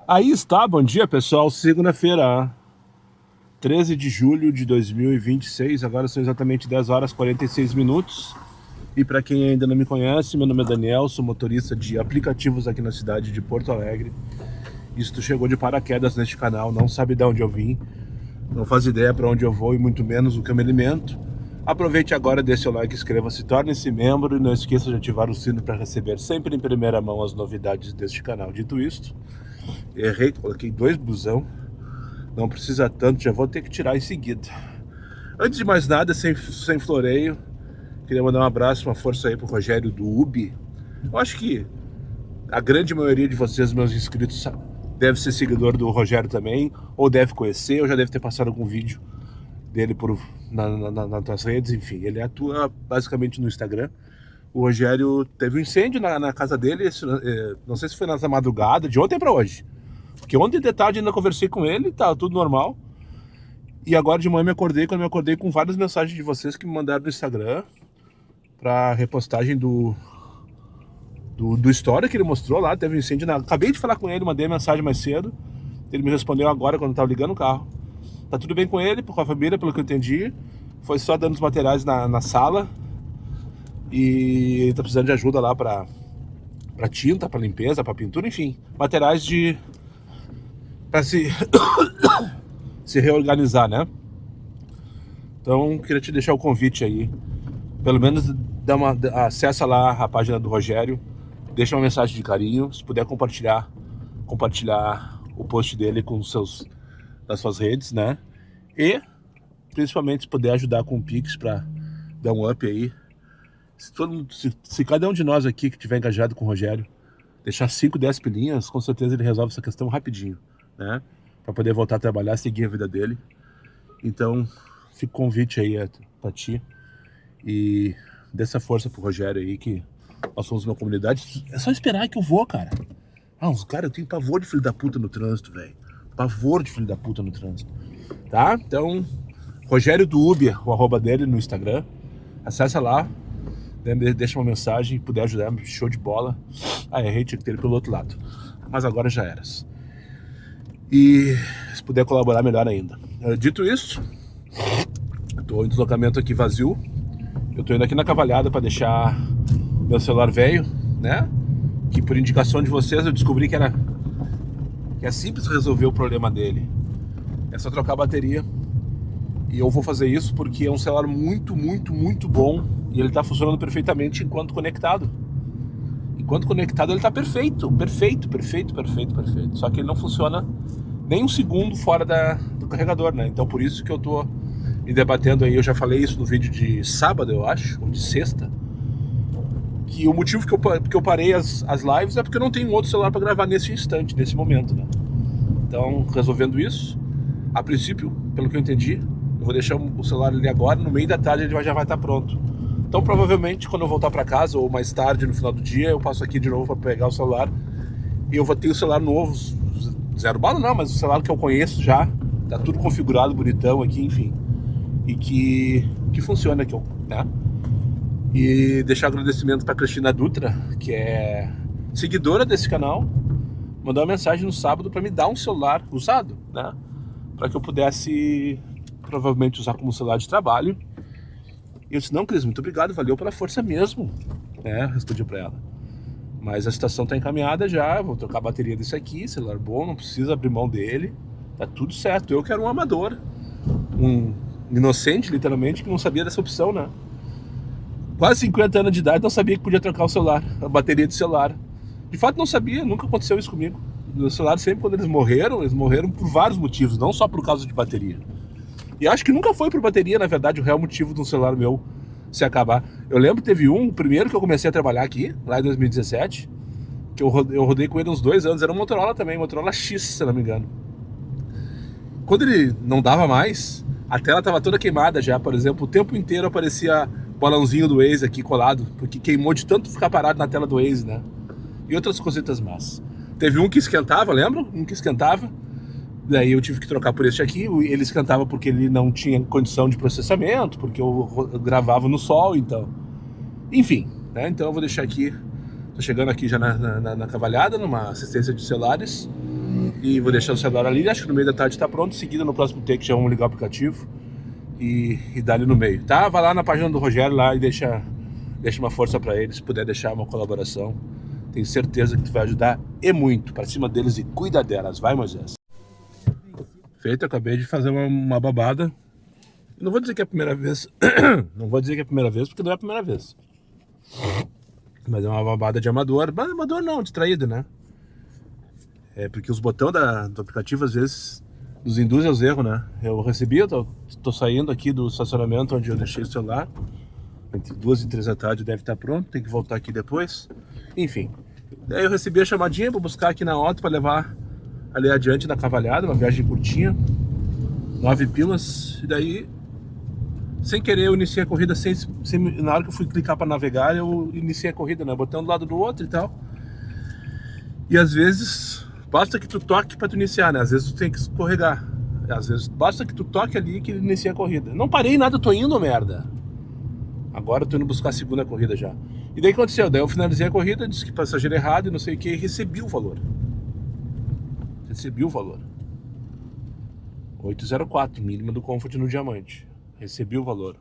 Aí está, bom dia pessoal, segunda-feira, 13 de julho de 2026, agora são exatamente 10 horas e 46 minutos. E para quem ainda não me conhece, meu nome é Daniel, sou motorista de aplicativos aqui na cidade de Porto Alegre. E se tu chegou de paraquedas neste canal, não sabe de onde eu vim, não faz ideia para onde eu vou e muito menos o que eu me alimento, aproveite agora, dê seu like, inscreva-se, torne-se membro e não esqueça de ativar o sino para receber sempre em primeira mão as novidades deste canal. Dito isto, errei, coloquei 2 busão, não precisa tanto, já vou ter que tirar em seguida. Antes de mais nada, sem floreio, queria mandar um abraço, uma força aí pro Rogério do UBI. Eu acho que a grande maioria de vocês, meus inscritos, deve ser seguidor do Rogério também, ou deve conhecer, ou já deve ter passado algum vídeo dele nas tuas redes, enfim. Ele atua basicamente no Instagram. O Rogério teve um incêndio na casa dele, não sei se foi nessa madrugada, de ontem para hoje. Porque ontem de tarde ainda conversei com ele, tá tudo normal. E agora de manhã quando me acordei com várias mensagens de vocês que me mandaram no Instagram pra repostagem do story que ele mostrou lá, teve um incêndio. Acabei de falar com ele, mandei a mensagem mais cedo. Ele me respondeu agora quando eu tava ligando o carro. Tá tudo bem com ele, com a família, pelo que eu entendi. Foi só dando os materiais na sala. E ele tá precisando de ajuda lá pra tinta, pra limpeza, pra pintura, enfim. Materiais pra se reorganizar, né? Então, queria te deixar o convite aí. Pelo menos acessa lá a página do Rogério, deixa uma mensagem de carinho, se puder compartilhar o post dele nas suas redes, né? E, principalmente, se puder ajudar com o Pix pra dar um up aí. Se cada um de nós aqui que tiver engajado com o Rogério deixar 5, 10 pilinhas, com certeza ele resolve essa questão rapidinho, né? Pra poder voltar a trabalhar, seguir a vida dele. Então, fica o convite aí pra ti. E dê essa força pro Rogério aí, que nós somos uma comunidade. É só esperar que eu vou, cara. Eu tenho pavor de filho da puta no trânsito, velho. Pavor de filho da puta no trânsito. Tá? Então, Rogério do Uber, o arroba dele no Instagram. Acessa lá, deixa uma mensagem, puder ajudar, show de bola. Errei, tinha que ter ele pelo outro lado. Mas agora já eras. E se puder colaborar, melhor ainda. Dito isso, tô em deslocamento aqui vazio. Eu tô indo aqui na Cavalhada para deixar meu celular velho, né? Que por indicação de vocês eu descobri que é simples resolver o problema dele. É só trocar a bateria. E eu vou fazer isso porque é um celular muito, muito, muito bom. E ele tá funcionando perfeitamente enquanto conectado. Enquanto conectado ele tá perfeito. Perfeito. Só que ele não funciona nem um segundo fora do carregador, né? Então por isso que eu tô me debatendo aí. Eu já falei isso no vídeo de sábado, eu acho, ou de sexta, que o motivo que eu parei as lives é porque eu não tenho outro celular para gravar nesse instante, nesse momento, né? Então, resolvendo isso, a princípio, pelo que eu entendi, eu vou deixar o celular ali agora, no meio da tarde ele já vai estar pronto. Então, provavelmente, quando eu voltar para casa, ou mais tarde, no final do dia, eu passo aqui de novo para pegar o celular, e eu vou ter o celular novo, zero bala não, mas o celular que eu conheço já, tá tudo configurado, bonitão aqui, enfim. E que funciona aqui, né? E deixar agradecimento para Cristina Dutra, que é seguidora desse canal, mandou uma mensagem no sábado para me dar um celular usado, né? Para que eu pudesse provavelmente usar como celular de trabalho. E eu disse, não, Cris, muito obrigado, valeu pela força mesmo, né? Respondi para ela. Mas a situação tá encaminhada já, vou trocar a bateria desse aqui, celular bom, não precisa abrir mão dele, tá tudo certo. Eu quero um amador, um inocente, literalmente, que não sabia dessa opção, né? Quase 50 anos de idade, não sabia que podia trocar o celular, a bateria de celular. De fato, não sabia, nunca aconteceu isso comigo. O celular, sempre quando eles morreram por vários motivos, não só por causa de bateria. E acho que nunca foi por bateria, na verdade, o real motivo de um celular meu se acabar. Eu lembro que teve o primeiro que eu comecei a trabalhar aqui, lá em 2017, que eu rodei com ele uns 2 anos, era um Motorola também, Motorola X, se não me engano. Quando ele não dava mais, a tela tava toda queimada já, por exemplo, o tempo inteiro aparecia o balãozinho do Waze aqui colado, porque queimou de tanto ficar parado na tela do Waze, né? E outras cositas más. Teve um que esquentava, lembra? Um que esquentava, daí eu tive que trocar por este aqui. Ele esquentava porque ele não tinha condição de processamento, porque eu gravava no sol, então... Enfim, né? Então eu vou deixar aqui, tô chegando aqui já na Cavalhada, numa assistência de celulares, E vou deixar o celular ali, acho que no meio da tarde tá pronto. Em seguida, no próximo take, já vamos ligar o aplicativo e dar ali no meio, tá? Vai lá na página do Rogério lá e deixa uma força pra ele, se puder deixar uma colaboração. Tenho certeza que tu vai ajudar e muito. Pra cima deles e cuida delas. Vai, Moisés. Feito, acabei de fazer uma babada. Não vou dizer que é a primeira vez. Não vou dizer que é a primeira vez, porque não é a primeira vez. Mas é uma babada de amador. Mas amador não, distraído, né? É porque os botões do aplicativo às vezes nos induzem aos erros, né? Eu recebi, eu tô saindo aqui do estacionamento onde eu deixei o celular. Entre 2 e 3 da tarde deve estar pronto, tem que voltar aqui depois. Enfim, daí eu recebi a chamadinha para buscar aqui na Otto para levar ali adiante na Cavalhada, uma viagem curtinha, 9 pilas. E daí, sem querer, eu iniciei a corrida, na hora que eu fui clicar para navegar, eu iniciei a corrida, né? Botando um do lado do outro e tal. E às vezes, basta que tu toque para tu iniciar, né? Às vezes tu tem que escorregar. Às vezes, basta que tu toque ali que inicia a corrida. Não parei nada, eu tô indo, merda. Agora eu tô indo buscar a segunda corrida já. E daí aconteceu, daí eu finalizei a corrida, disse que passageiro errado e não sei o que, e recebi o valor. Recebi o valor. 804, mínima do Comfort no Diamante. Recebi o valor.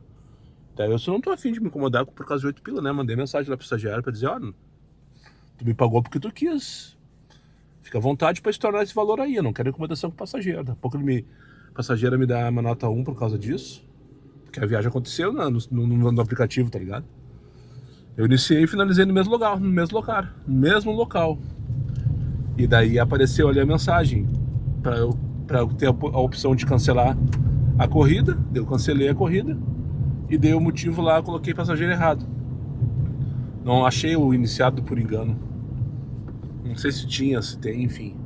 Daí eu só não tô afim de me incomodar por causa de 8 pila, né? Mandei mensagem lá pro estagiário pra dizer, ó, tu me pagou porque tu quis. Fica à vontade pra estornar esse valor aí, eu não quero incomodação com o passageiro. Daqui a pouco a passageira me dá uma nota 1 por causa disso. Porque a viagem aconteceu no aplicativo, tá ligado? Eu iniciei e finalizei no mesmo local. E daí apareceu ali a mensagem pra eu ter a opção de cancelar a corrida. Eu cancelei a corrida e dei o motivo lá, coloquei passageiro errado. Não achei o iniciado por engano. Não sei se tinha, se tem, enfim.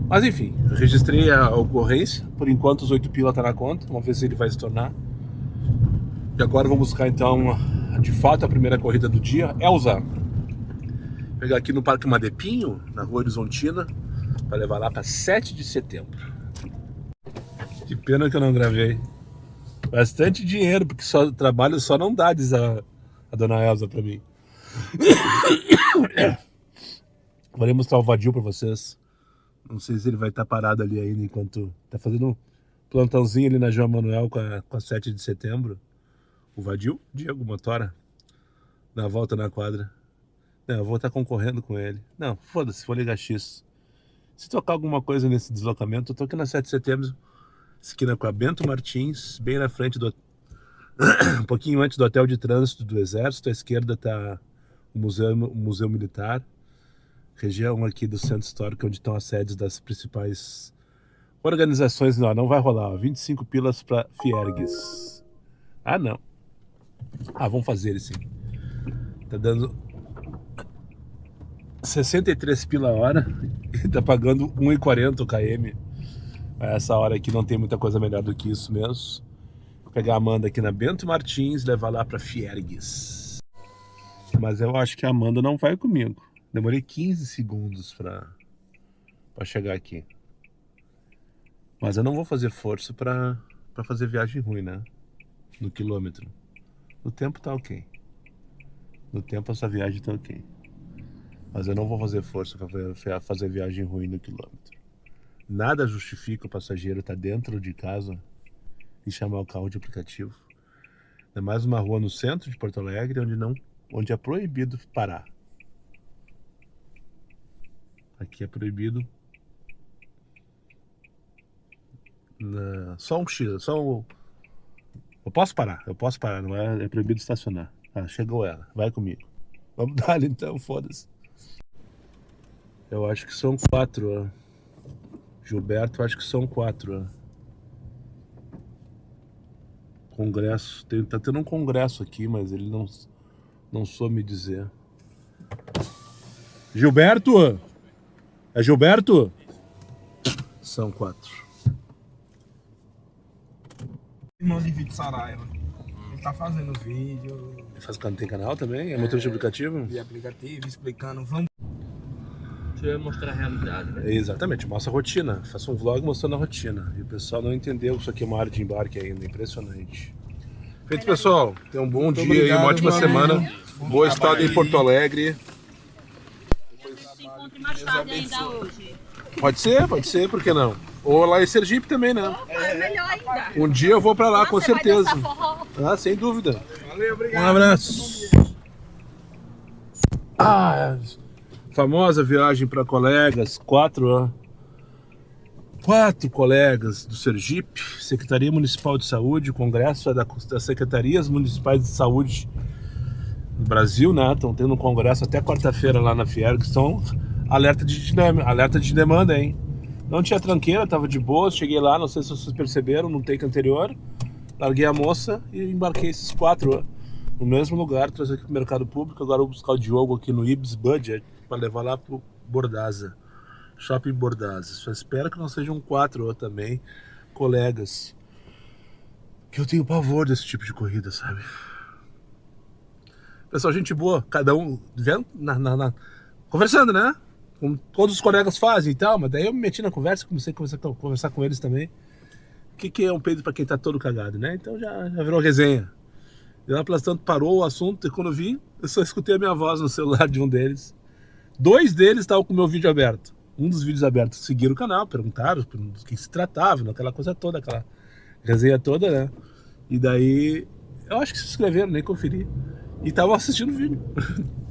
Mas enfim, eu registrei a ocorrência. Por enquanto os 8 pila tá na conta. Vamos ver se ele vai se tornar. E agora vamos buscar então, de fato, a primeira corrida do dia. Elza. Pegar aqui no Parque Madepinho, na Rua Horizontina, para levar lá para 7 de setembro. Que pena que eu não gravei. Bastante dinheiro, porque trabalho só não dá, diz a dona Elza para mim. Vou mostrar o Vadil para vocês. Não sei se ele vai estar parado ali ainda enquanto tá fazendo um plantãozinho ali na João Manuel com a 7 de setembro. O Vadil, Diego Motora, dá a volta na quadra. Não, eu vou estar concorrendo com ele. Não, foda-se, vou ligar X. Se tocar alguma coisa nesse deslocamento, eu tô aqui na 7 de setembro, esquina com a Bento Martins, bem na frente do... um pouquinho antes do Hotel de Trânsito do Exército. À esquerda tá o Museu Militar. Região aqui do Centro Histórico, onde estão as sedes das principais organizações. Não vai rolar, ó. 25 pilas para Fiergues. Ah, não. Ah, vamos fazer ele sim. Tá dando 63 pila a hora e tá pagando 1,40 o km. A essa hora aqui não tem muita coisa melhor do que isso mesmo. Vou pegar a Amanda aqui na Bento Martins e levar lá para Fiergues. Mas eu acho que a Amanda não vai comigo. Demorei 15 segundos para chegar aqui. Mas eu não vou fazer força para fazer viagem ruim, né? No quilômetro. No tempo tá ok. No tempo essa viagem tá ok. Mas eu não vou fazer força para fazer viagem ruim no quilômetro. Nada justifica o passageiro estar dentro de casa e chamar o carro de aplicativo. É mais uma rua no centro de Porto Alegre onde é proibido parar. Aqui é proibido. Só um X, eu posso parar, não é proibido estacionar. Ah, chegou ela, vai comigo. Vamos dar então, foda-se. Eu acho que são 4, ó. Gilberto, acho que são 4, ó. Congresso, tá tendo um congresso aqui, mas ele não soube me dizer. Gilberto? É Gilberto? São 4. Irmão de Vitor Saraiva. Ele tá fazendo vídeo. Tem canal também? É motorista de aplicativo? De aplicativo, explicando. Vamos. Você vai mostrar a realidade, né? Exatamente, mostra a rotina. Faço um vlog mostrando a rotina. E o pessoal não entendeu que isso aqui é uma área de embarque ainda. Impressionante. Feito, pessoal. Tenham um bom dia obrigado, e uma ótima semana. Bom Boa estada em Porto Alegre. Se encontra mais tarde ainda hoje. Pode ser, por que não? Ou lá em Sergipe também, né? É melhor ainda. Um dia eu vou pra lá, com Você certeza. vai dançar forró? Ah, sem dúvida. Valeu, obrigado. Um abraço. Famosa viagem para colegas, 4 colegas do Sergipe, Secretaria Municipal de Saúde, Congresso das Secretarias Municipais de Saúde do Brasil, né? Estão tendo um congresso até quarta-feira lá na Fiergs, estão alerta de demanda, hein? Não tinha tranqueira, tava de boa, cheguei lá, não sei se vocês perceberam, no take anterior, larguei a moça e embarquei esses 4 no mesmo lugar, trouxe aqui pro mercado público. Agora vou buscar o Diogo aqui no Ibis Budget para levar lá pro Bordaza, Shopping Bordaza. Só espero que não sejam 4 também colegas, que eu tenho pavor desse tipo de corrida, sabe? Pessoal, gente boa, cada um vendo, conversando, né? Como todos os colegas fazem e tal, mas daí eu me meti na conversa, comecei a conversar com eles também. O que é um peido para quem tá todo cagado, né? Então já virou resenha. E lá pelas tanto parou o assunto, e quando eu vi, eu só escutei a minha voz no celular de um deles. 2 deles estavam com o meu vídeo aberto. Um dos vídeos abertos seguiram o canal, perguntaram do que se tratava, aquela coisa toda, aquela resenha toda, né? E daí, eu acho que se inscreveram, nem conferi. E estavam assistindo o vídeo.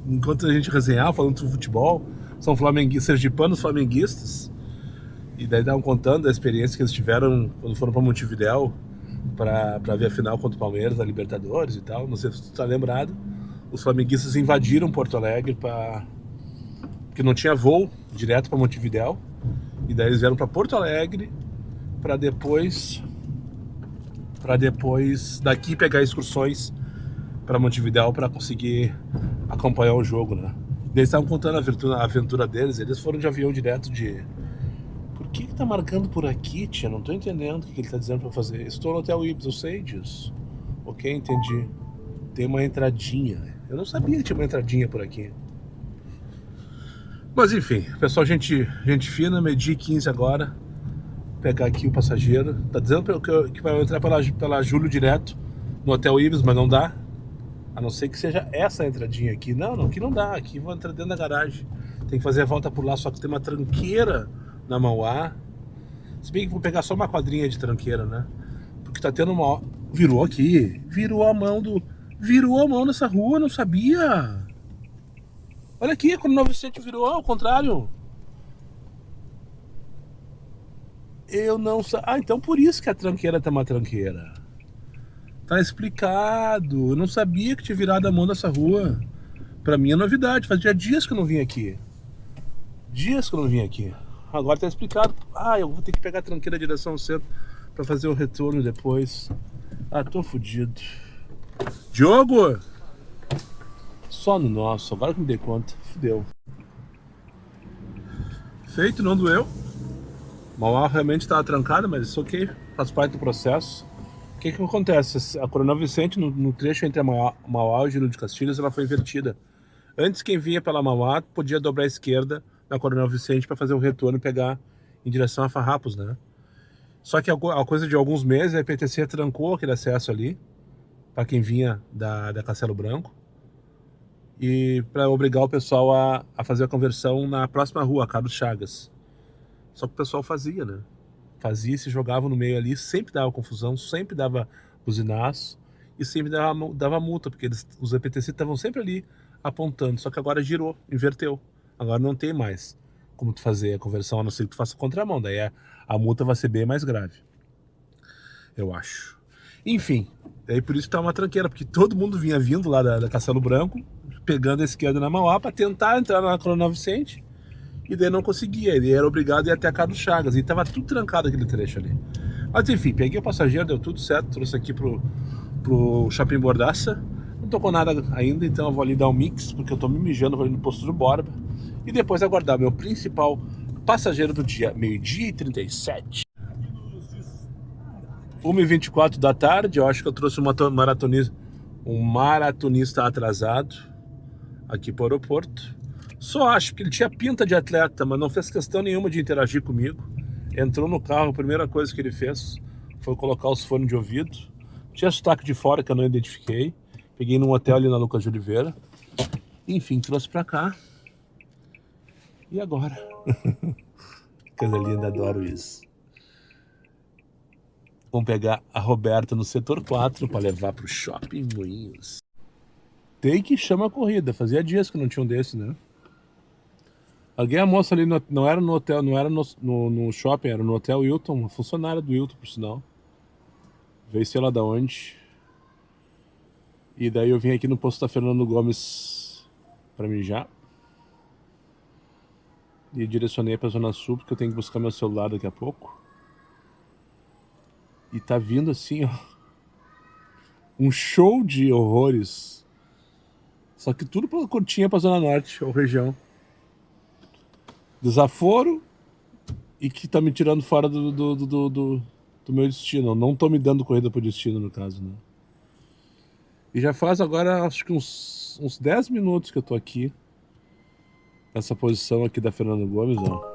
Enquanto a gente resenhava, falando sobre futebol, são sergipanos flamenguistas. E daí estavam contando a experiência que eles tiveram quando foram para Montevidéu, para ver a final contra o Palmeiras, da Libertadores e tal. Não sei se você está lembrado. Os flamenguistas invadiram Porto Alegre porque não tinha voo direto para Montevidéu. E daí eles vieram para Porto Alegre para depois daqui pegar excursões para Montevidéu para conseguir acompanhar o jogo, né? Eles estavam contando a aventura deles. Eles foram de avião direto de... Por que tá marcando por aqui, tia? Não tô entendendo o que ele tá dizendo pra fazer. Estou no Hotel Ibis, eu sei disso. Ok, entendi. Tem uma entradinha. Eu não sabia que tinha uma entradinha por aqui. Mas enfim, pessoal, gente fina, meio-dia 15 agora. Pegar aqui o passageiro. Tá dizendo que vai entrar pela Júlio direto no Hotel Ibis, mas não dá. A não ser que seja essa entradinha aqui. Não, aqui não dá. Aqui vou entrar dentro da garagem. Tem que fazer a volta por lá, só que tem uma tranqueira na Mauá. Se bem que vou pegar só uma quadrinha de tranqueira, né? Porque tá tendo uma... Virou aqui. Virou a mão nessa rua, não sabia. Olha aqui, quando o 900 virou ao contrário. Eu não sei. Então por isso que a tranqueira tá uma tranqueira. Tá explicado. Eu não sabia que tinha virado a mão nessa rua. Pra mim é novidade. Fazia dias que eu não vim aqui. Agora tá explicado. Eu vou ter que pegar a tranqueira direção centro pra fazer o retorno depois. Tô fudido. Diogo! Só no nosso, agora que me dei conta. Fudeu. Feito, não doeu. Mauá realmente estava trancada, mas isso ok, faz parte do processo. O que acontece? A Coronel Vicente, no trecho entre a Mauá e o Júlio de Castilhos, ela foi invertida. Antes, quem vinha pela Mauá podia dobrar à esquerda na Coronel Vicente para fazer o retorno e pegar em direção a Farrapos, né? Só que a coisa de alguns meses, a EPTC trancou aquele acesso ali para quem vinha da Castelo Branco e para obrigar o pessoal a fazer a conversão na próxima rua, Carlos Chagas. Só que o pessoal fazia, né? Fazia, se jogava no meio ali, sempre dava confusão, sempre dava buzinaço e sempre dava multa, porque os EPTC estavam sempre ali apontando, só que agora girou, inverteu. Agora não tem mais como tu fazer a conversão, a não ser que tu faça contramão, daí a multa vai ser bem mais grave, eu acho. Enfim, daí por isso tá uma tranqueira, porque todo mundo vinha vindo lá da Castelo Branco, pegando a esquerda na Mauá para tentar entrar na Coronel Vicente, e daí não conseguia, ele era obrigado a ir até a Carlos Chagas, e tava tudo trancado aquele trecho ali. Mas enfim, peguei o passageiro, deu tudo certo, trouxe aqui pro Shopping Bordaça. Não tocou nada ainda, então eu vou ali dar um mix, porque eu tô me mijando, vou ali no posto do Borba, e depois aguardar meu principal passageiro do dia, 12h37. 1h24 da tarde, eu acho que eu trouxe um maratonista atrasado aqui para o aeroporto. Só acho que ele tinha pinta de atleta, mas não fez questão nenhuma de interagir comigo. Entrou no carro, a primeira coisa que ele fez foi colocar os fones de ouvido. Tinha sotaque de fora que eu não identifiquei. Peguei num hotel ali na Lucas de Oliveira. Enfim, trouxe pra cá. E agora? Coisa linda, adoro isso. Vamos pegar a Roberta no setor 4 para levar pro shopping Moinhos. Tem que chamar a corrida. Fazia dias que não tinha um desse, né? Alguém, a moça ali, não era no hotel, não era no shopping, era no hotel Hilton, uma funcionária do Hilton, por sinal. Veio sei lá da onde. E daí eu vim aqui no posto da Fernando Gomes pra mijar. E direcionei pra Zona Sul, porque eu tenho que buscar meu celular daqui a pouco. E tá vindo assim, ó, um show de horrores. Só que tudo pela curtinha pra Zona Norte, ou região. Desaforo e que tá me tirando fora do meu destino. Não tô me dando corrida pro destino, no caso, né? E já faz agora, acho que uns 10 minutos que eu tô aqui. Nessa posição aqui da Fernando Gomes, ó.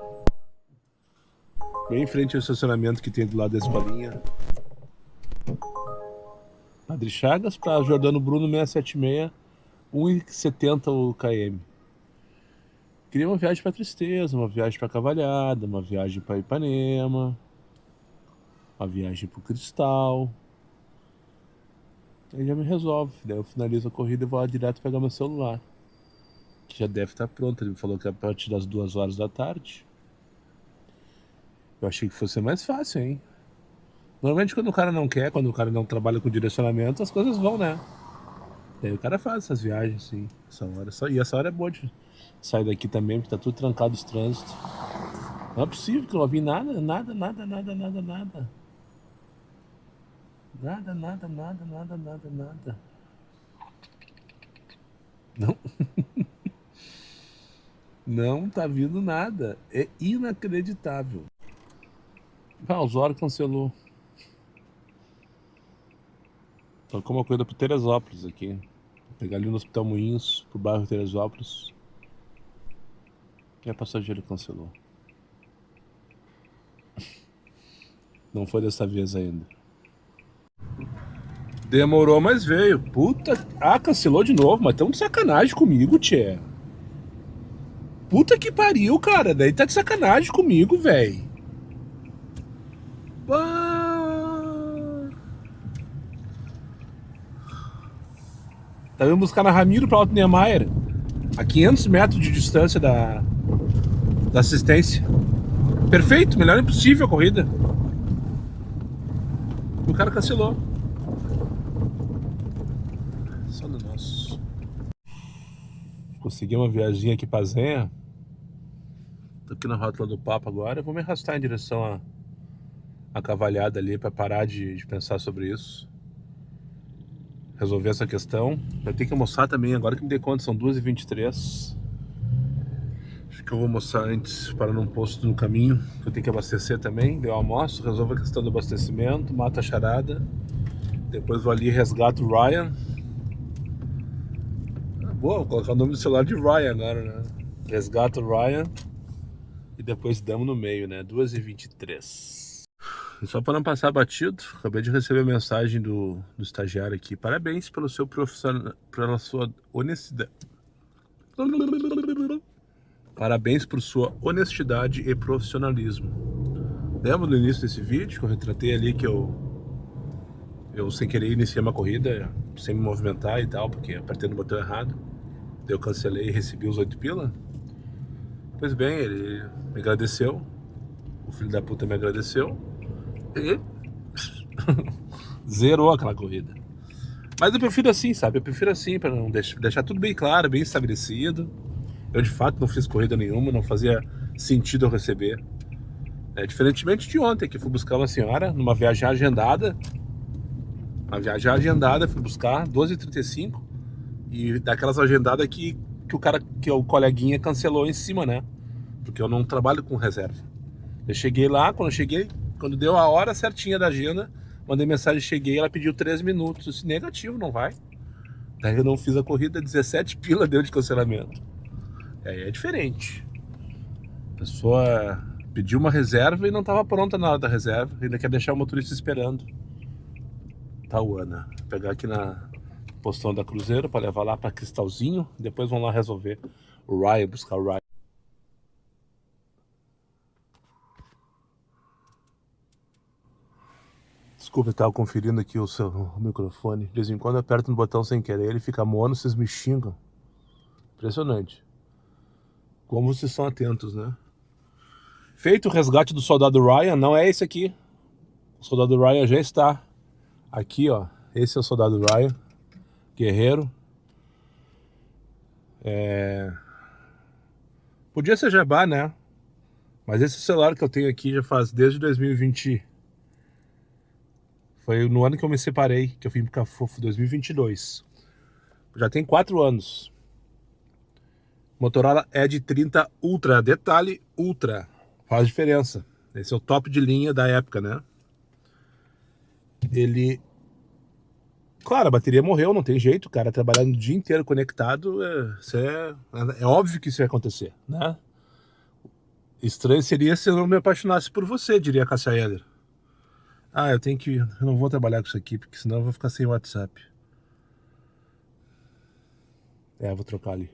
Bem em frente ao estacionamento que tem do lado da escolinha. Padre Chagas para Jordano Bruno 676, 1,70 o km. Queria uma viagem para Tristeza, uma viagem para Cavalhada, uma viagem para Ipanema, uma viagem para o Cristal. Aí já me resolve. Daí eu finalizo a corrida e vou lá direto pegar meu celular, que já deve estar pronto. Ele me falou que é a partir das 2 horas da tarde. Eu achei que fosse mais fácil, hein? Normalmente quando o cara não quer, quando o cara não trabalha com direcionamento, as coisas vão, né? Daí o cara faz essas viagens, sim. Essa hora. E essa hora é boa de sair daqui também, porque tá tudo trancado os trânsitos. Não é possível que eu não vi nada. Nada. Não. Não tá vindo nada. É inacreditável. Ah, o Osório cancelou. Tocou uma coisa pro Teresópolis aqui. Vou pegar ali no Hospital Moinhos, pro bairro Teresópolis. E a passageira cancelou. Não foi dessa vez ainda. Demorou, mas veio. Puta. Ah, cancelou de novo, mas tão de sacanagem comigo, tchê. Puta que pariu, cara. Daí tá de sacanagem comigo, véi. Tá vindo buscar na Ramiro pra Alto Niemeyer, a 500 metros de distância da assistência. Perfeito, melhor impossível a corrida. O cara cancelou. Só no nosso. Consegui uma viaginha aqui pra Zenha. Tô aqui na Rótula do Papo agora. Eu vou me arrastar em direção a Cavalhada ali pra parar de pensar sobre isso. Resolver essa questão. Eu tenho que almoçar também, agora que me dei conta, são 2h23. Acho que eu vou almoçar antes, para num posto no caminho, que eu tenho que abastecer também. Eu almoço, resolvo a questão do abastecimento, mato a charada. Depois vou ali e resgato o Ryan. Boa, vou colocar o nome do celular de Ryan agora, né? Resgato o Ryan. E depois damos no meio, né? 2h23. E só para não passar batido, acabei de receber a mensagem do estagiário aqui. Parabéns pelo seu pela sua honestidade. Parabéns por sua honestidade e profissionalismo. Lembra no início desse vídeo que eu retratei ali que eu sem querer iniciei uma corrida sem me movimentar e tal, porque apertei no botão errado. Daí eu cancelei e recebi os 8 pila. Pois bem, ele me agradeceu. O filho da puta me agradeceu. E zerou aquela corrida. Mas eu prefiro assim, sabe? Eu prefiro assim, para não deixar tudo bem claro, bem estabelecido. Eu de fato não fiz corrida nenhuma, não fazia sentido eu receber. Diferentemente de ontem, que fui buscar uma senhora numa viagem agendada. Uma viagem agendada, fui buscar 12h35. E daquelas agendadas que o coleguinha cancelou em cima, né? Porque eu não trabalho com reserva. Eu cheguei lá, quando deu a hora certinha da agenda, mandei mensagem, cheguei, ela pediu 3 minutos. Eu disse, negativo, não vai. Daí eu não fiz a corrida, 17 pila deu de cancelamento. Aí é diferente. A pessoa pediu uma reserva e não estava pronta na hora da reserva. Ainda quer deixar o motorista esperando. Tauana. Vou pegar aqui na postão da Cruzeiro para levar lá para Cristalzinho. Depois vão lá resolver o Ryan, buscar o Ryan. Desculpa, eu tava conferindo aqui o microfone. De vez em quando eu aperto no botão sem querer, ele fica mono, vocês me xingam. Impressionante. Como vocês são atentos, né? Feito o resgate do soldado Ryan, não é esse aqui. O soldado Ryan já está aqui, ó. Esse é o soldado Ryan, guerreiro. Podia ser jabá, né? Mas esse celular que eu tenho aqui já faz desde 2020. Foi no ano que eu me separei, que eu vim pra Fofo, 2022. Já tem 4 anos. Motorola Edge 30 Ultra. Detalhe, Ultra. Faz diferença. Esse é o top de linha da época, né? Ele... Claro, a bateria morreu, não tem jeito. O cara trabalhando o dia inteiro conectado, é óbvio que isso ia acontecer, né? Estranho seria se eu não me apaixonasse por você, diria a Cássia Eller. Ah, eu não vou trabalhar com isso aqui, porque senão eu vou ficar sem WhatsApp. Vou trocar ali.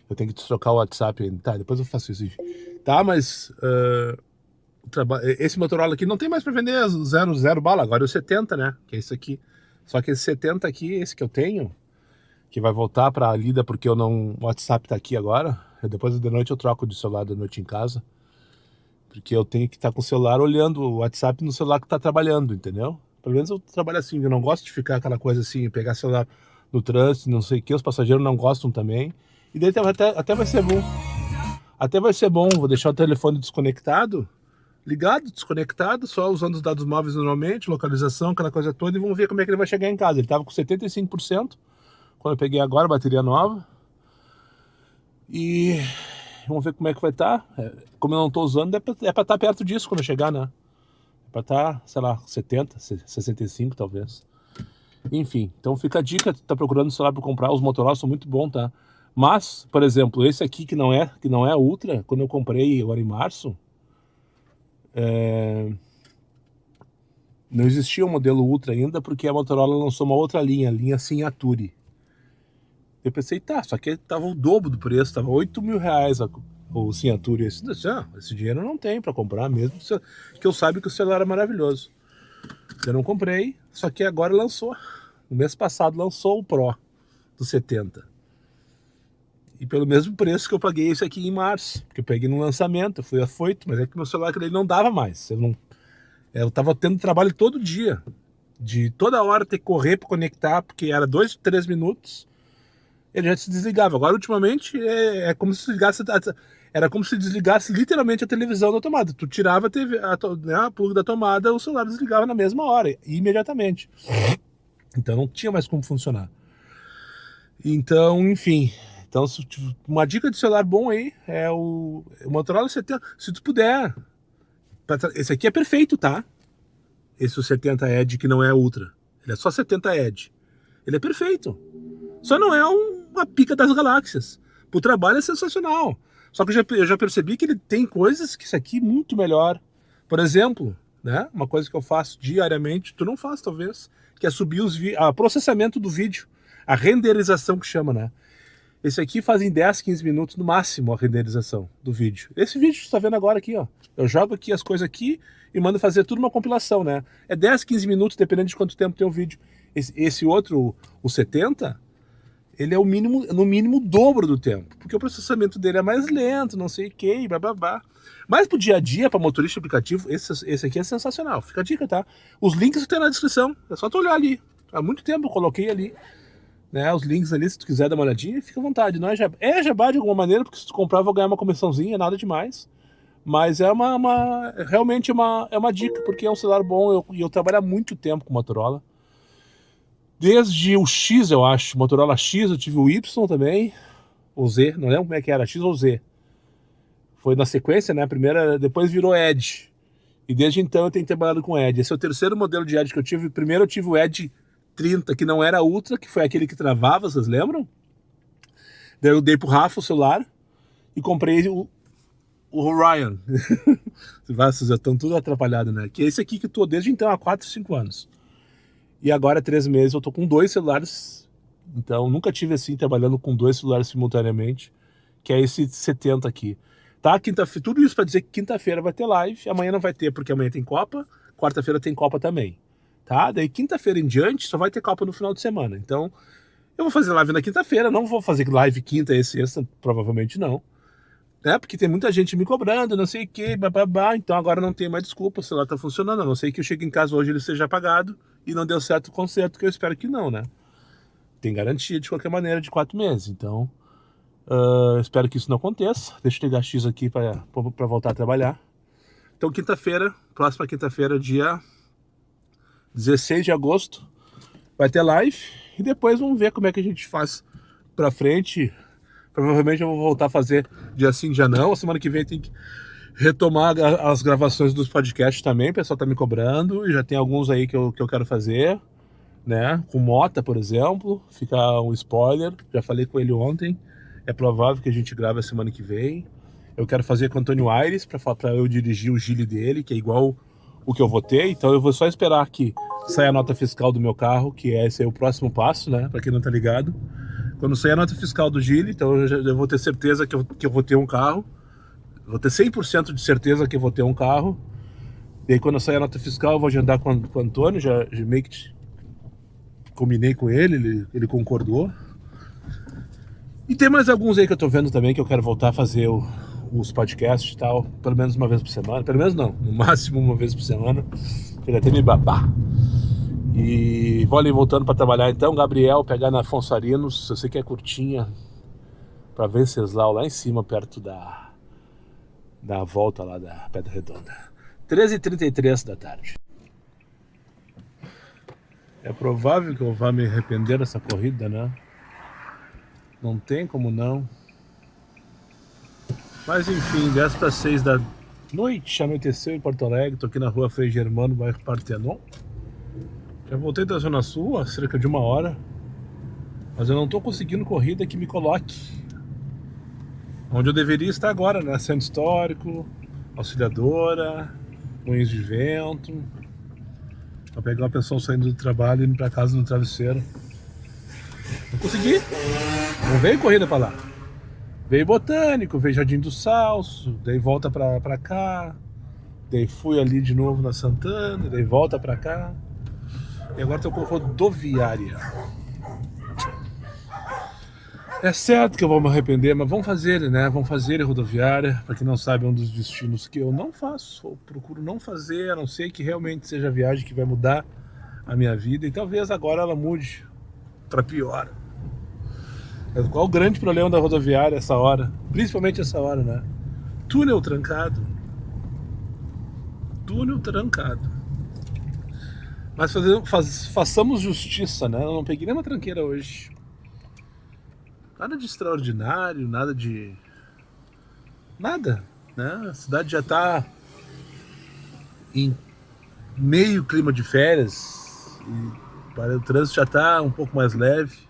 Eu tenho que trocar o WhatsApp ainda. Tá, depois eu faço isso. Tá, mas... esse Motorola aqui não tem mais pra vender 00 bala. Agora é o 70, né? Que é esse aqui. Só que esse 70 aqui, esse que eu tenho, que vai voltar pra lida porque o WhatsApp tá aqui agora. Depois de noite eu troco de celular de noite em casa. Porque eu tenho que estar com o celular olhando o WhatsApp no celular que tá trabalhando, entendeu? Pelo menos eu trabalho assim. Eu não gosto de ficar aquela coisa assim, pegar celular no trânsito, não sei o que. Os passageiros não gostam também. E daí até vai ser bom. Até vai ser bom. Vou deixar o telefone desconectado. Ligado, desconectado, só usando os dados móveis normalmente, localização, aquela coisa toda, e vamos ver como é que ele vai chegar em casa. Ele estava com 75%, quando eu peguei agora, bateria nova. E vamos ver como é que vai estar. Como eu não estou usando, é para estar perto disso quando eu chegar, né? É para estar, sei lá, 70, 65 talvez. Enfim, então fica a dica, tá procurando celular para comprar, os Motorola são muito bons, tá? Mas, por exemplo, esse aqui que não é Ultra, quando eu comprei agora em março, não existia o modelo Ultra ainda, porque a Motorola lançou uma outra linha, a linha Signature. Eu pensei, tá, só que tava o dobro do preço, tava 8 mil reais o Signature. Esse dinheiro eu não tenho para comprar mesmo, que eu saiba que o celular é maravilhoso. Eu não comprei, só que agora lançou. No mês passado lançou o Pro do 70. E pelo mesmo preço que eu paguei esse aqui em março, porque eu peguei no lançamento, eu fui afoito, mas é que meu celular ele não dava mais. Eu tava tendo trabalho todo dia, de toda hora ter que correr para conectar, porque era 2, 3 minutos, ele já se desligava. Agora, ultimamente, é como se desligasse, era como se desligasse literalmente a televisão da tomada. Tu tirava a plug da tomada, o celular desligava na mesma hora, imediatamente. Então não tinha mais como funcionar. Então, enfim... Então, uma dica de celular bom aí é o Motorola 70. Se tu puder. Esse aqui é perfeito, tá? Esse o 70 Edge que não é Ultra. Ele é só 70 Edge. Ele é perfeito. Só não é uma pica das galáxias. Pro trabalho é sensacional. Só que eu já percebi que ele tem coisas que isso aqui é muito melhor. Por exemplo, né? Uma coisa que eu faço diariamente, tu não faz talvez, que é subir o processamento do vídeo. A renderização que chama, né? Esse aqui faz em 10, 15 minutos no máximo a renderização do vídeo. Esse vídeo que você está vendo agora aqui, ó. Eu jogo aqui as coisas aqui e mando fazer tudo uma compilação, né? É 10, 15 minutos, dependendo de quanto tempo tem o vídeo. Esse outro, o 70, ele é no mínimo o dobro do tempo. Porque o processamento dele é mais lento, não sei o que, blá. Mas pro dia a dia, para motorista aplicativo, esse aqui é sensacional. Fica a dica, tá? Os links tem na descrição. É só tu olhar ali. Há muito tempo eu coloquei ali. Né, os links ali, se tu quiser dar uma olhadinha, fica à vontade. Não é jabá, é jabá de alguma maneira, porque se tu comprar, eu vou ganhar uma comissãozinha, nada demais. Mas é realmente é uma dica, porque é um celular bom e eu trabalho há muito tempo com Motorola. Desde o X, eu acho, Motorola X, eu tive o Y também, o Z, não lembro como é que era, X ou Z. Foi na sequência, né? A primeira, depois virou Edge. E desde então eu tenho trabalhado com Edge. Esse é o terceiro modelo de Edge que eu tive. Primeiro eu tive o Edge 30, que não era Ultra, que foi aquele que travava, vocês lembram? Daí eu dei pro Rafa o celular e comprei o Ryan. Vocês já estão tudo atrapalhados, né? Que é esse aqui que eu tô desde então há 4, 5 anos. E agora, 3 meses, eu tô com 2 celulares. Então, nunca tive assim, trabalhando com 2 celulares simultaneamente, que é esse 70 aqui. Tá? Tudo isso para dizer que quinta-feira vai ter live. Amanhã não vai ter, porque amanhã tem Copa. quarta-feira tem Copa também, tá? Daí quinta-feira em diante só vai ter Copa no final de semana. Então, eu vou fazer live na quinta-feira, não vou fazer live quinta e sexta, provavelmente não. Né? Porque tem muita gente me cobrando, não sei o que, bababá. Então agora não tem mais desculpa, o celular tá funcionando. A não sei que eu chegue em casa hoje ele seja apagado e não deu certo o conserto, que eu espero que não, né? Tem garantia de qualquer maneira de 4 meses, então espero que isso não aconteça. Deixa eu ligar X aqui para voltar a trabalhar. Então quinta-feira, próxima quinta-feira, dia 16 de agosto, vai ter live e depois vamos ver como é que a gente faz pra frente. Provavelmente eu vou voltar a fazer dia sim, dia não. A semana que vem tem que retomar as gravações dos podcasts também. O pessoal tá me cobrando e já tem alguns aí que eu quero fazer, né? Com Mota, por exemplo. Fica um spoiler. Já falei com ele ontem. É provável que a gente grave a semana que vem. Eu quero fazer com o Antônio Aires para eu dirigir o Gile dele, que é igual o que eu vou ter. Então eu vou só esperar que saia a nota fiscal do meu carro, que esse é o próximo passo, né? Para quem não tá ligado. Quando sair a nota fiscal do Gile, então eu vou ter certeza que eu vou ter um carro. Vou ter 100% de certeza que eu vou ter um carro. E aí quando sair a nota fiscal eu vou agendar com o Antônio, já meio que combinei com ele concordou. E tem mais alguns aí que eu tô vendo também, que eu quero voltar a fazer os podcasts e tal, pelo menos uma vez por semana. Pelo menos não, no máximo uma vez por semana. Ele até me babar. E vou ali voltando para trabalhar então, Gabriel, pegar na Afonso Arinos, eu sei que é curtinha, para Venceslau, lá em cima, perto da volta lá da Pedra Redonda. 13h33 da tarde. É provável que eu vá me arrepender dessa corrida, né? Não tem como não. Mas enfim, 10h06 da noite, anoiteceu em Porto Alegre. Tô aqui na rua Frei Germano, bairro Partenon. Já voltei da Zona Sul há cerca de 1 hora. Mas eu não tô conseguindo corrida que me coloque onde eu deveria estar agora, né? Centro Histórico, Auxiliadora, Moinhos de Vento. Pra pegar uma pessoa saindo do trabalho e indo pra casa no travesseiro. Não consegui. Não veio corrida pra lá. Veio Botânico, veio Jardim do Salso, daí volta pra cá. Daí fui ali de novo na Santana, daí volta pra cá. E agora tô com rodoviária. É certo que eu vou me arrepender, mas vamos fazer, né? Vamos fazer a rodoviária. Pra quem não sabe, é um dos destinos que eu não faço, ou procuro não fazer, a não ser que realmente seja a viagem que vai mudar a minha vida. E talvez agora ela mude pra pior. Qual o grande problema da rodoviária essa hora? Principalmente essa hora, né? Túnel trancado. Túnel trancado. Mas façamos justiça, né? Eu não peguei nenhuma tranqueira hoje. Nada de extraordinário, nada de... Nada, né? A cidade já tá em meio clima de férias. E o trânsito já tá um pouco mais leve.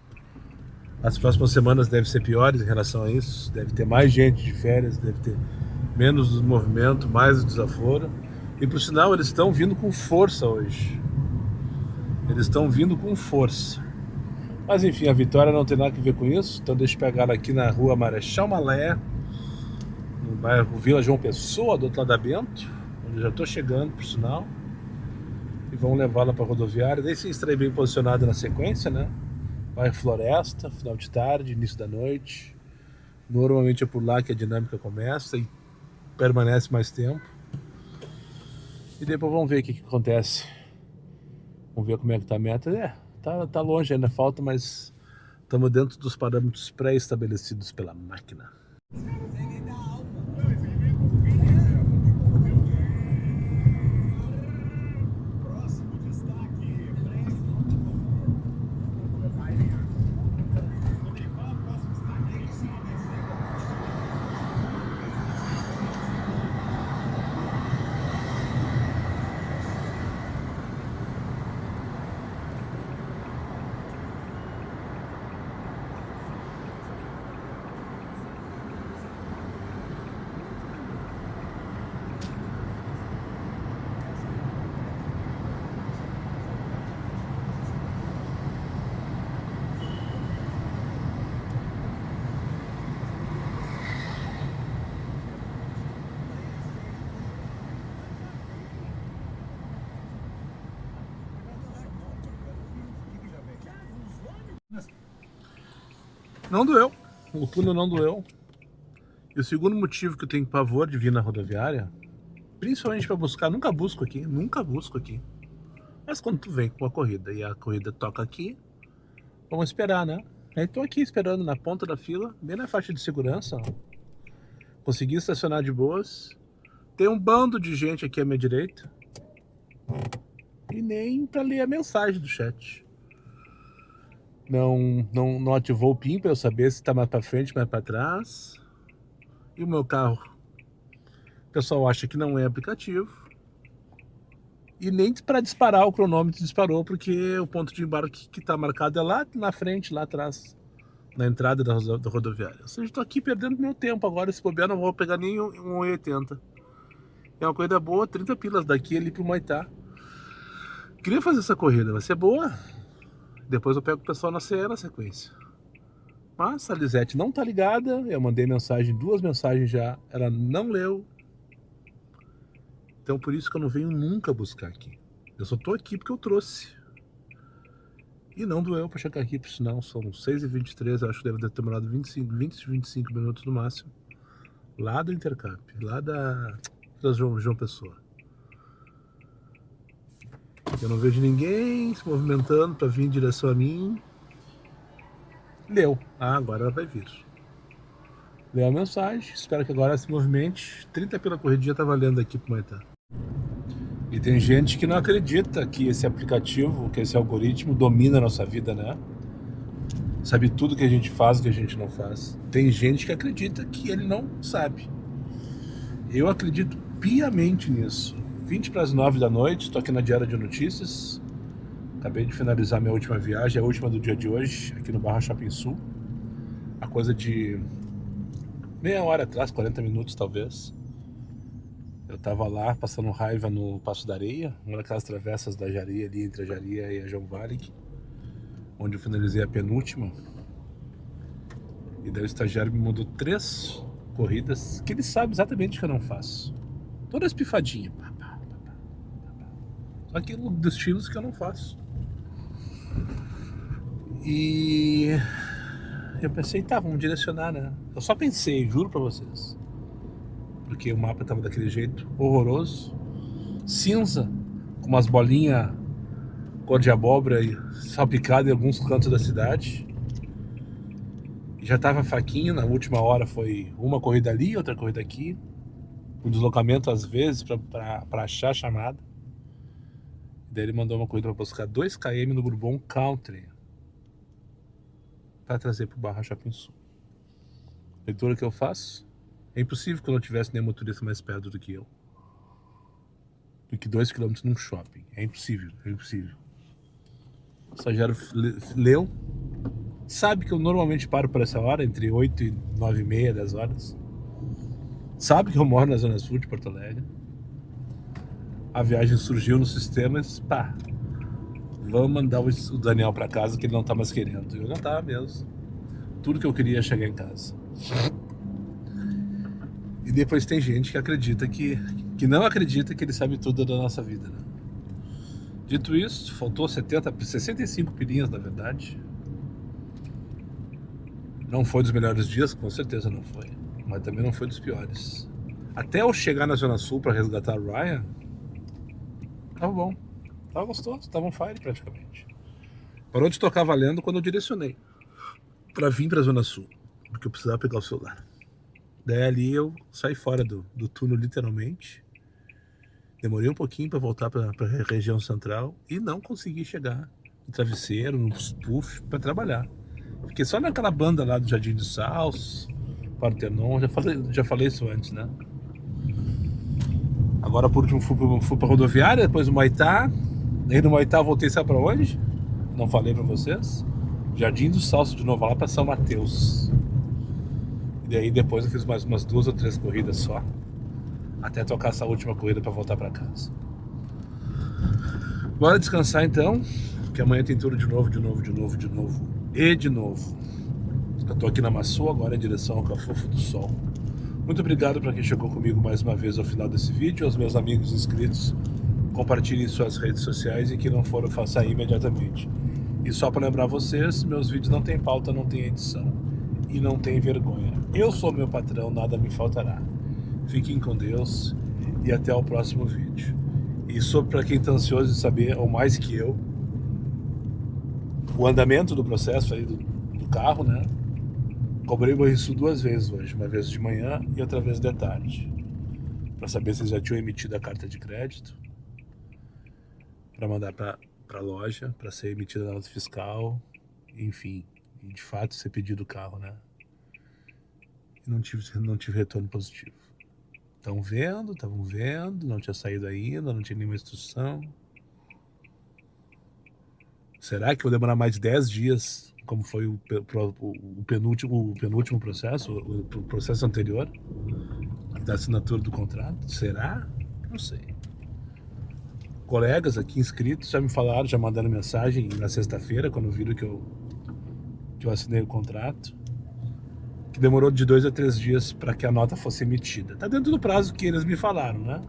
As próximas semanas devem ser piores em relação a isso. Deve ter mais gente de férias, deve ter menos movimento, mais desaforo. E por sinal, eles estão vindo com força hoje. Eles estão vindo com força. Mas enfim, a Vitória não tem nada a ver com isso. Então deixa eu pegar ela aqui na rua Marechal Malé, no bairro Vila João Pessoa, do outro lado da Bento, onde eu já estou chegando, por sinal. E vamos levá-la para a rodoviária. Daí se estarei bem posicionado na sequência, né? Bairro Floresta, final de tarde, início da noite. Normalmente é por lá que a dinâmica começa e permanece mais tempo. E depois vamos ver o que acontece. Vamos ver como é que tá a meta. Tá longe ainda, falta, mas estamos dentro dos parâmetros pré-estabelecidos pela máquina. Não doeu. O túnel não doeu. E o segundo motivo que eu tenho pavor de vir na rodoviária, principalmente para buscar, nunca busco aqui. Mas quando tu vem com a corrida e a corrida toca aqui, vamos esperar, né? Aí tô aqui esperando na ponta da fila, bem na faixa de segurança, ó. Consegui estacionar de boas. Tem um bando de gente aqui à minha direita. E nem para ler a mensagem do chat. Não ativou o PIN para eu saber se tá mais para frente, mais para trás. E o meu carro, o pessoal acha que não é aplicativo. E nem para disparar o cronômetro disparou, porque o ponto de embarque que está marcado é lá na frente, lá atrás, na entrada da rodoviária. Ou seja, estou aqui perdendo meu tempo agora. Se bobear, não vou pegar nem um 1,80. É uma corrida boa, 30 pilas daqui ali pro Humaitá. Queria fazer essa corrida, vai ser boa. Depois eu pego o pessoal na CE na sequência. Mas a Lisete não tá ligada. Eu mandei mensagem, 2 mensagens já. Ela não leu. Então por isso que eu não venho nunca buscar aqui. Eu só tô aqui porque eu trouxe. E não doeu pra chegar aqui, por sinal. São 6h23, eu acho que deve ter demorado 20-25 minutos no máximo. Lá do Intercap, lá da João Pessoa. Eu não vejo ninguém se movimentando para vir em direção a mim. Leu. Ah, agora ela vai vir. Leu a mensagem. Espero que agora ela se movimente. 30 pela corridinha tá valendo aqui pro Humaitá. E tem gente que não acredita que esse aplicativo, que esse algoritmo domina a nossa vida, né? Sabe tudo que a gente faz, que a gente não faz. Tem gente que acredita que ele não sabe. Eu acredito piamente nisso. 20:09 da noite, estou aqui na Diário de Notícias. Acabei de finalizar minha última viagem, a última do dia de hoje, aqui no Barra Shopping Sul. A coisa de meia hora atrás, 40 minutos talvez. Eu estava lá passando raiva no Passo da Areia, uma daquelas travessas da Jaria ali, entre a Jaria e a João Varig, onde eu finalizei a penúltima. E daí o estagiário me mandou 3 corridas que ele sabe exatamente o que eu não faço. Toda espifadinha. Só aquilo dos estilos que eu não faço. E eu pensei, tá, vamos direcionar, né? Eu só pensei, juro pra vocês. Porque o mapa tava daquele jeito horroroso. Cinza, com umas bolinhas cor de abóbora e salpicada em alguns cantos da cidade. E já tava fraquinho, na última hora foi uma corrida ali, outra corrida aqui. Um deslocamento às vezes para achar a chamada. Daí ele mandou uma corrida para buscar 2 km no Bourbon Country para trazer para o Barra Shopping Sul. Leitura que eu faço: é impossível que eu não tivesse nenhum motorista mais perto do que eu. Do que 2 km num shopping. É impossível, é impossível. O estagiário leu. Sabe que eu normalmente paro por essa hora, entre 8 e 9h30, 10 horas. Sabe que eu moro na Zona Sul de Porto Alegre. A viagem surgiu no sistema e pá, vamos mandar o Daniel pra casa que ele não tá mais querendo. Eu não tava mesmo. Tudo que eu queria é chegar em casa. E depois tem gente que acredita que não acredita que ele sabe tudo da nossa vida, né? Dito isso, faltou 65 pilinhas, na verdade. Não foi dos melhores dias, com certeza não foi. Mas também não foi dos piores. Até eu chegar na Zona Sul para resgatar o Ryan, tava bom. Tava gostoso, tava on fire praticamente. Parou de tocar valendo quando eu direcionei para vir para a Zona Sul, porque eu precisava pegar o celular. Daí ali eu saí fora do túnel literalmente. Demorei um pouquinho para voltar para a região central e não consegui chegar no Travesseiro, no Puff, para trabalhar. Fiquei só naquela banda lá do Jardim de Salso, Partenon, já falei isso antes, né? Agora por último fui pra rodoviária, depois no Humaitá. Aí no Humaitá voltei, sabe pra onde? Não falei pra vocês. Jardim do Salso de novo, lá pra São Mateus. E daí depois eu fiz mais umas 2 ou 3 corridas só, até tocar essa última corrida pra voltar pra casa. Bora descansar então, que amanhã tem tudo de novo. Eu tô aqui na Massu, agora em direção ao Cafofo do Sol. Muito obrigado para quem chegou comigo mais uma vez ao final desse vídeo. Aos meus amigos inscritos, compartilhem suas redes sociais e que não foram, faça imediatamente. E só para lembrar vocês, meus vídeos não tem pauta, não tem edição. e não tem vergonha. Eu sou meu patrão, nada me faltará. Fiquem com Deus e até o próximo vídeo. E sobre para quem está ansioso de saber, ou mais que eu, o andamento do processo aí do carro, né? Cobrei o Banrisul 2 vezes hoje, uma vez de manhã e outra vez de tarde, para saber se eles já tinham emitido a carta de crédito, para mandar para a loja, para ser emitida a nota fiscal, enfim, e de fato ser pedido o carro, né? E não tive retorno positivo. Estavam vendo, não tinha saído ainda, não tinha nenhuma instrução. Será que vou demorar mais de 10 dias, como foi o penúltimo processo, o processo anterior, da assinatura do contrato? Será? Não sei. Colegas aqui inscritos já me falaram, já mandaram mensagem na sexta-feira, quando viram que eu assinei o contrato, que demorou de 2 a 3 dias para que a nota fosse emitida. Tá dentro do prazo que eles me falaram, né?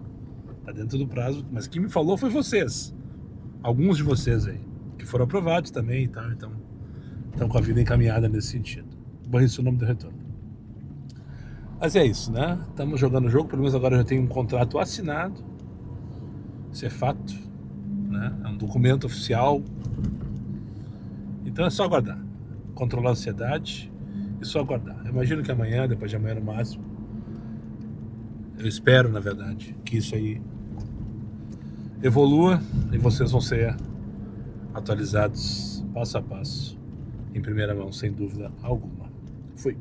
Tá dentro do prazo, mas quem me falou foi vocês. Alguns de vocês aí, que foram aprovados também e tal, então estão com a vida encaminhada nesse sentido. Banrisul não me deu retorno. Mas é isso, né? Estamos jogando o jogo, pelo menos agora eu já tenho um contrato assinado. Isso é fato, né? É um documento oficial. Então é só aguardar. Controlar a ansiedade e só aguardar. Eu imagino que amanhã, depois de amanhã no máximo, eu espero, na verdade, que isso aí evolua e vocês vão ser atualizados passo a passo, em primeira mão, sem dúvida alguma. Fui.